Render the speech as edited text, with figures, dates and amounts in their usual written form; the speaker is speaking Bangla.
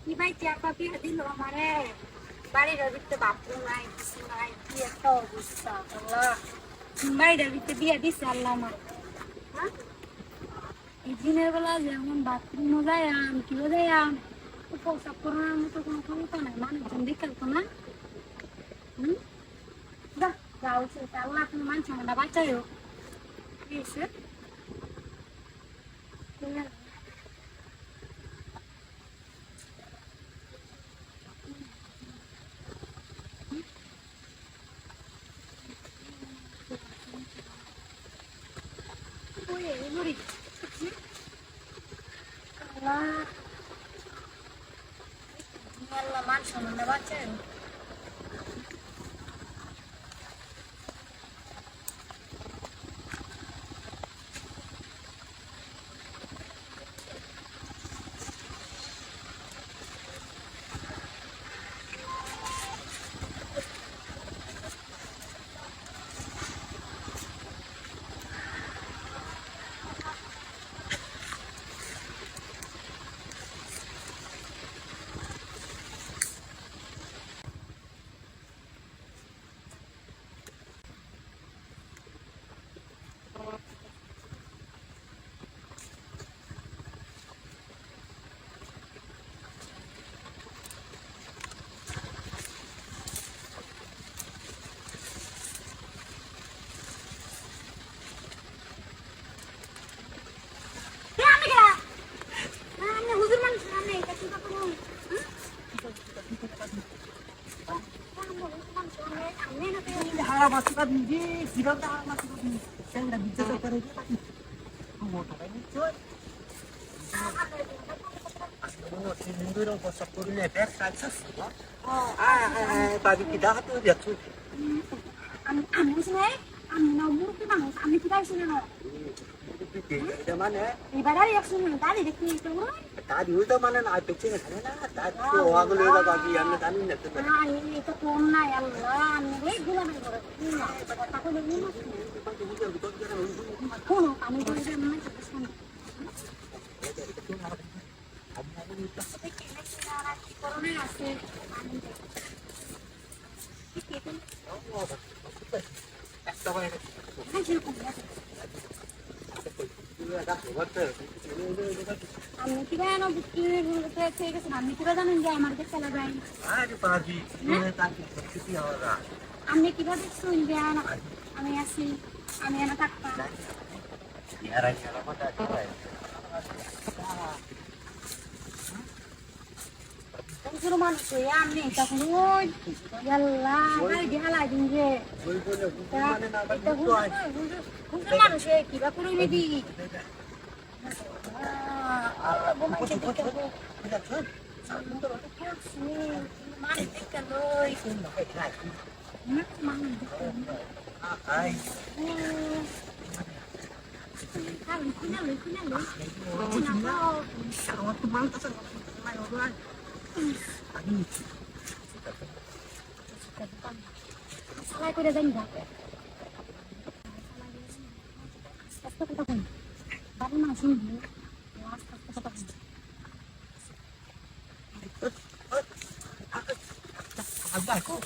কি ভাই চাপা দিয়ে দিল আমারে বাড়ির ভিতরে বাথরুম নাই কিছু নাই কি একটা অবস্থা আল্লাহ বাড়ির ভিতরে দিয়ে দিছে আল্লাহ আমার হ্যাঁ এই দিনের বেলা যেমন বাথরুমও যায় কিও যায় প্রসাব করানোর মতো কোনো ক্ষমতা নাই মানুষজন দেখতো না হুম যাও সেটা আল্লাহ তুমি মানুষ আমরা বাঁচাইও কি হয়েছে ওই মরি আল্লাহ আল্লাহ মানুষ আমরা বাঁচাইও Masukan di sidang dah masukan di saya dah bicara pada dia tapi motor ini cuy minggu dong kosong turun lebar kancas tadi kita tu dia tu আমি শুনে আমি নবুরকে মানুষ আমি কি তাই শুনে না mana এবার আর এক শুনে তাই দেখি তো tadi udah mana nak pecah sana tadi tu orang lu dah bagi yang tadi nak tu ini itu কোন না আল্লাহ আমি রে গুলা না করে না কথা বলি না কোন আমি তো যে মনে শুনে করোনা আছে আমি ঠিক আছে আমি কিবা না বুঝতে ঠিক আছে আমি কিবা জানেন যে আমার কাছে চলা যায় আরে পাজি তাকে কিছু হবে আমি কিবা দেখছুন যে আমি আছি আমি এনে থাকতাম ইয়ারা ইয়ারা মত আছে কোন মানুষ আমি তখন ওই আল্লাহ গাড়ি দিয়ে হালাই দিন যে কোন মানুষ কিবা করে নিবি Salah ko dah dah. Basta ko tapon. Baru masuk ni. Basta ko tapon. Agak aku.